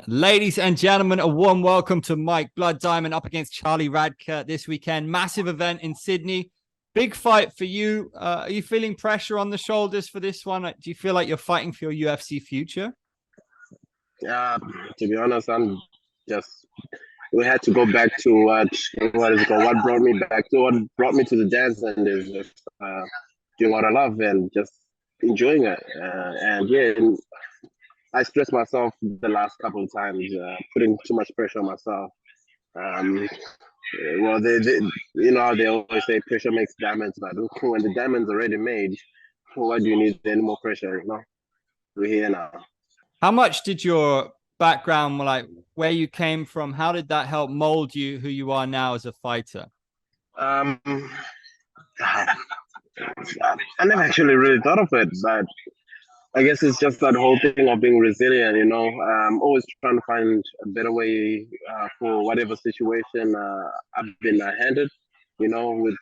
Ladies and gentlemen, a warm welcome to Mike Blood Diamond up against Charlie Radtke this weekend. Massive event in Sydney. Big fight for you. Are you feeling pressure on the shoulders for this one? Do you feel like you're fighting for your UFC future? To be honest, we had to go back to what is it called? What brought me back to what brought me to the dance, and is just doing what I love and just enjoying it. And yeah, I stressed myself the last couple of times, putting too much pressure on myself. Um, well, they always say pressure makes diamonds, but when the diamond's already made, why do you need any more pressure? We're here now. How much did your background, like where you came from, how did that help mold you who you are now as a fighter? Um, I never actually really thought of it, but I guess it's just that whole thing of being resilient, always trying to find a better way for whatever situation I've been handed, with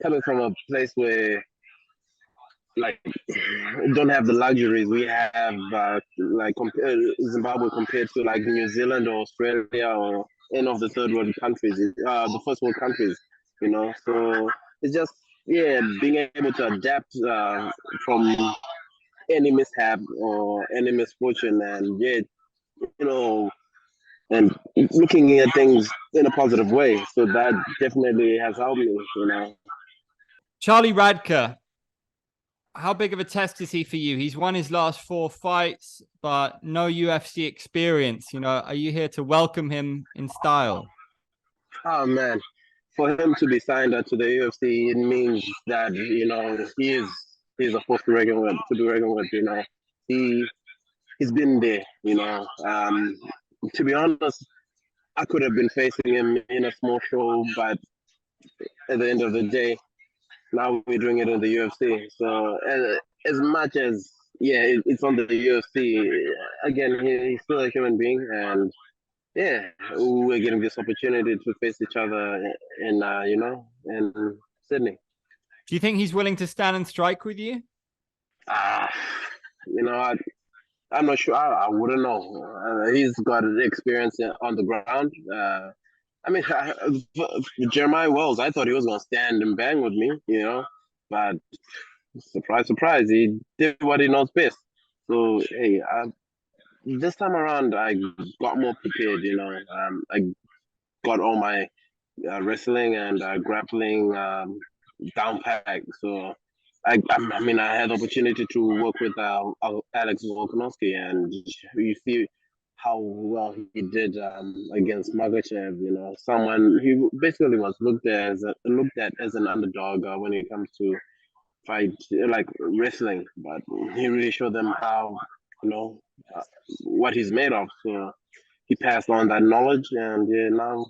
coming from a place where, like, don't have the luxuries we have, Zimbabwe compared to, like, New Zealand or Australia or any of the third world countries, the first world countries, So it's just, yeah, being able to adapt from any mishap or any misfortune, and yeah, and looking at things in a positive way. So that definitely has helped me. Charlie Radtke, how big of a test is he for you? He's won his last 4 fights, but no UFC experience. Are you here to welcome him in style? Oh man, for him to be signed to the UFC, it means that he's a force to reckon with. To be reckoned with, he's been there. To be honest, I could have been facing him in a small show, but at the end of the day, now we're doing it in the UFC. So as much as it's on the UFC, again, he's still a human being, and yeah, we're getting this opportunity to face each other in Sydney. Do you think he's willing to stand and strike with you? Uh, I'm not sure. I wouldn't know. He's got experience on the ground. I mean, Jeremiah Wells, I thought he was going to stand and bang with me, but surprise, surprise, he did what he knows best. So, hey, this time around, I got more prepared, I got all my wrestling and grappling down packed. So, I had the opportunity to work with Alex Volkanovski, and you see how well he did against Magachev. Someone he basically was looked at as an underdog when it comes to fight like wrestling, but he really showed them how uh, what he's made of. So he passed on that knowledge, and yeah, now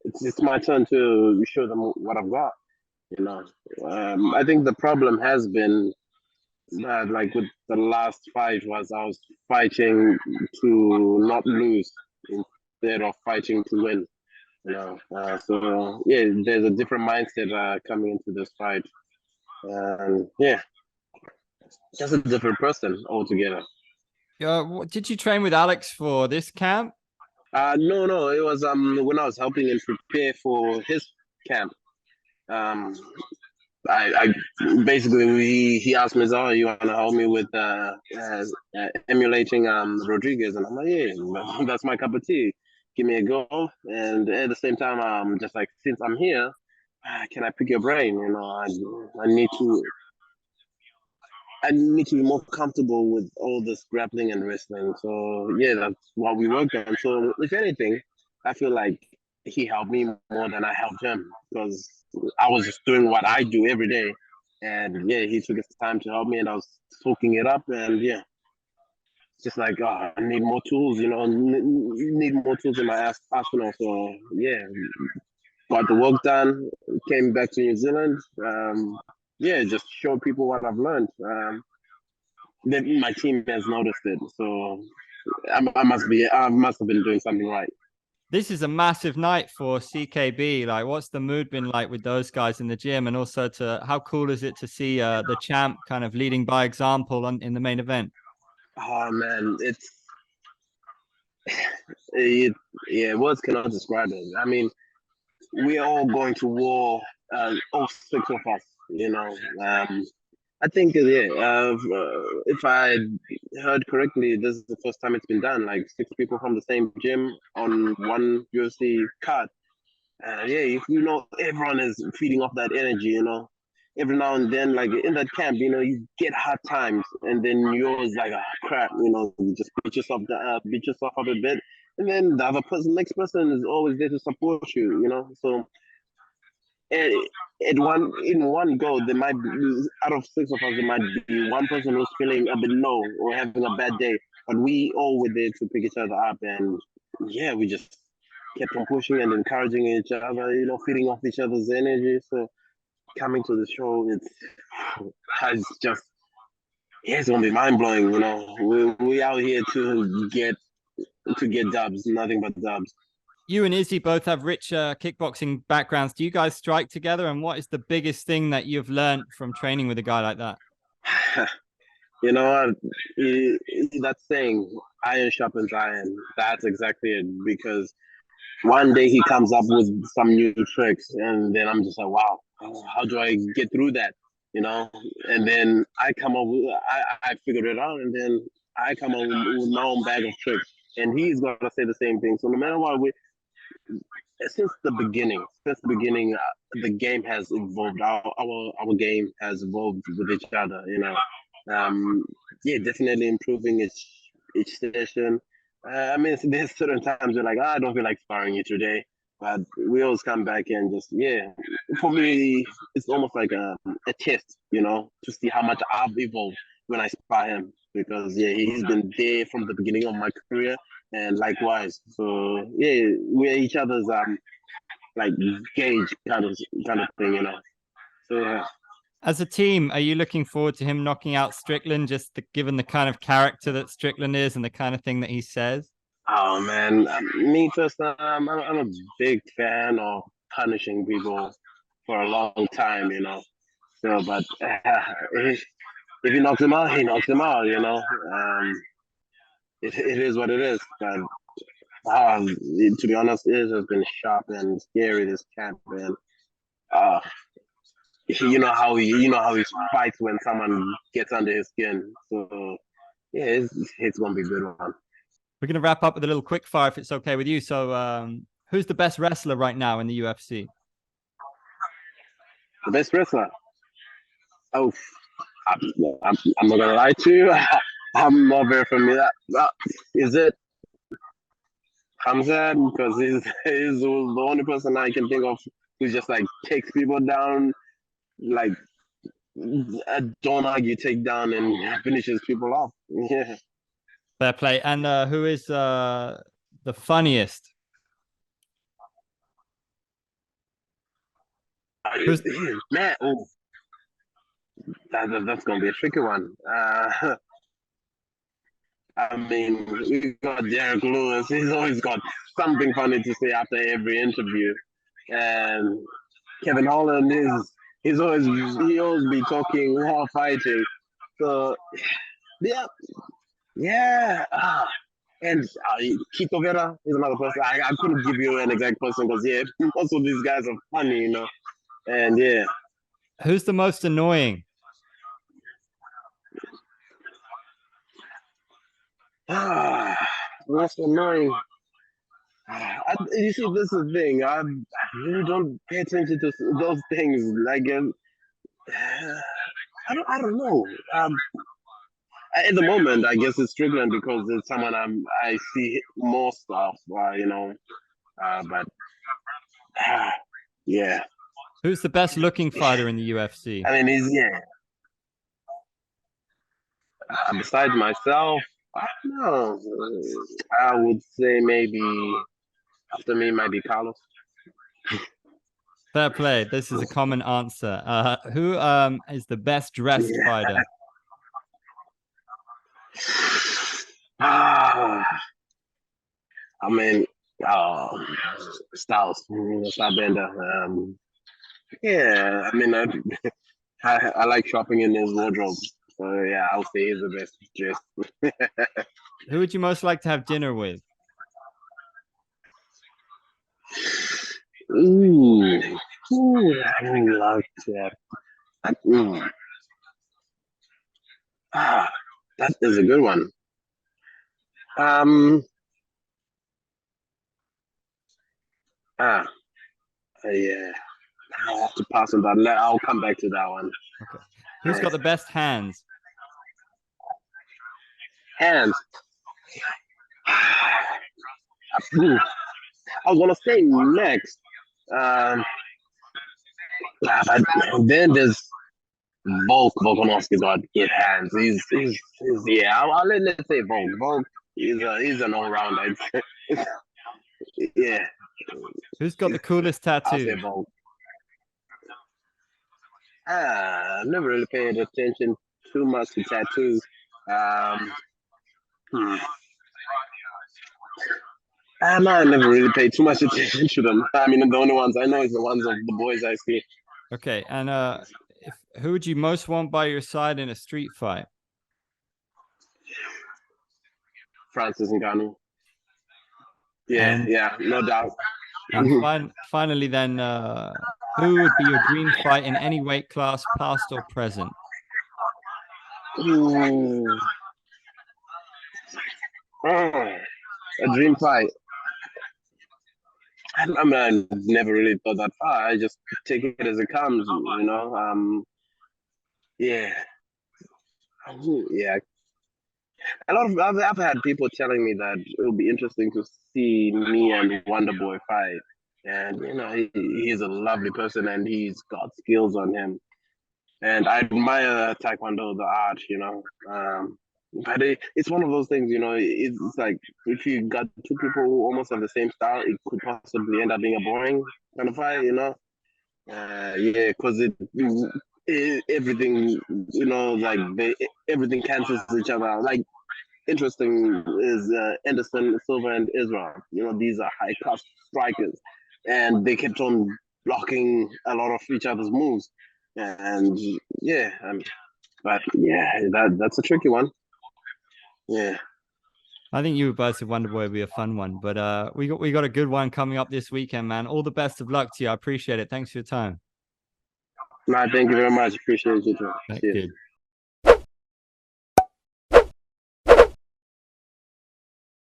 it's my turn to show them what I've got. I think the problem has been like with the last fight was I was fighting to not lose instead of fighting to win. So yeah, there's a different mindset coming into this fight, and yeah, just a different person altogether. Did you train with Alex for this camp? No, it was when I was helping him prepare for his camp. Um, I basically he asked me, "Oh, you want to help me with emulating Rodriguez?" And I'm like, "Yeah, that's my cup of tea. Give me a go." And at the same time, just like since I'm here, can I pick your brain? I need to be more comfortable with all this grappling and wrestling. So yeah, that's what we worked on. So if anything, I feel like he helped me more than I helped him because I was just doing what I do every day. And yeah, he took his time to help me, and I was soaking it up. And yeah, it's just like, oh, I need more tools, need more tools in my arsenal. So yeah, got the work done, came back to New Zealand. Yeah, just show people what I've learned. Then my team has noticed it, so I must have been doing something right. This is a massive night for CKB. Like, what's the mood been like with those guys in the gym? And also, how cool is it to see the champ kind of leading by example in the main event? Oh man, it, yeah, words cannot describe it. I mean, we're all going to war, all six of us, you know. I think, yeah, if I heard correctly, this is the first time it's been done. Like six people from the same gym on one UFC card. Yeah, if you know everyone is feeding off that energy, you know, every now and then, like in that camp, you know, you get hard times, and then you're always like, ah, crap, you know, you just beat yourself up a bit, and then the other person, next person, is always there to support you, you know. So at, in one go, there might be out of six of us, there might be one person who's feeling a bit low or having a bad day, but we all were there to pick each other up, and yeah, we just kept on pushing and encouraging each other, you know, feeding off each other's energy. So coming to the show, it's just yeah, it's gonna be mind blowing. You know, we out here to get dubs, nothing but dubs. You and Izzy both have rich kickboxing backgrounds. Do you guys strike together? And what is the biggest thing that you've learned from training with a guy like that? You know, that saying, iron sharpens iron. That's exactly it. Because one day he comes up with some new tricks, and then I'm just like, wow, how do I get through that? You know, and then I come up with, I figured it out, and then I come up with my own bag of tricks, and he's gonna say the same thing. So no matter what, since the beginning, the game has evolved. Our game has evolved with each other. You know, yeah, definitely improving each session. I mean, there's certain times you're like, I don't feel like sparring you today, but we always come back and just yeah. For me, it's almost like a test, you know, to see how much I've evolved when I spar him because yeah, he's been there from the beginning of my career and likewise. So yeah, we're each other's like gauge kind of thing, you know. So yeah. As a team, are you looking forward to him knocking out Strickland, given the kind of character that Strickland is and the kind of thing that he says? Oh man, me first, I'm a big fan of punishing people for a long time, you know. So, but if he knocks him out, he knocks him out, you know. It is what it is. But to be honest, it has been sharp and scary this camp, and uh, you know how he fights when someone gets under his skin. So yeah, it's gonna be a good one. We're going to wrap up with a little quick fire if it's okay with you. So, who's the best wrestler right now in the UFC? The best wrestler. Oh, I'm, I'm not gonna lie to you. I'm not very familiar. Is it Hamza? Because he's the only person I can think of who just like takes people down, like don't argue, take down, and finishes people off. Yeah. Fair play. And who is the funniest? Who's Man, oh, that's gonna be a tricky one. I mean, we got Derek Lewis. He's always got something funny to say after every interview, and Kevin Holland is he always be talking while fighting. So yeah, yeah. And Kiko Vera is another person. I couldn't give you an exact person because yeah, most of these guys are funny, you know. And yeah, who's the most annoying? that's annoying. You see, this is the thing. I really don't pay attention to those things. Like, I don't know. At the moment, I guess it's Strickland because it's someone I see more stuff. You know, but yeah. Who's the best looking fighter in the UFC? I mean, he's yeah. Besides myself, I don't know. I would say maybe after me might be Carlos. Fair play. This is a common answer. Who is the best dressed fighter? I mean, Styles, Stylebender. Yeah, I mean, I like shopping in his wardrobe. So yeah, I'll say he's the best dressed. Who would you most like to have dinner with? Ooh, I love that. Mm. Ah, that is a good one. Um, ah, yeah. I'll have to pass on that. I'll come back to that one. Okay. Who's got the best hands? Hands. I was gonna say next. But then there's Volkanovski's got good hands. He's yeah. Let's say Volk. Volk he's an all rounder. Yeah. Who's got the coolest I'll tattoo? say Volk. I've never really paid attention too much to tattoos. Hmm. I never really paid too much attention to them. I mean, the only ones I know is the ones of the boys I see. Okay, and who would you most want by your side in a street fight? Francis Ngannou. Yeah, yeah, no doubt. And finally, then, who would be your dream fight in any weight class, past or present? A dream fight. I mean, I never really thought that far. I just take it as it comes, you know. Yeah, yeah. A lot of I've had people telling me that it would be interesting to see me and Wonder Boy fight, and you know, he's a lovely person and he's got skills on him, and I admire Taekwondo, the art, you know. But it's one of those things, you know. It's like if you got two people who almost have the same style, it could possibly end up being a boring kind of fight, you know. Yeah, because everything, you know, like everything cancels each other out. Like interesting is Anderson, Silva, and Israel. You know, these are high class strikers, and they kept on blocking a lot of each other's moves. And yeah, but yeah, that's a tricky one. Yeah. I think you versus Wonder Boy would be a fun one, but we got a good one coming up this weekend, man. All the best of luck to you. I appreciate it. Thanks for your time. No, thank you very much. Appreciate you too. Thank Cheers. you.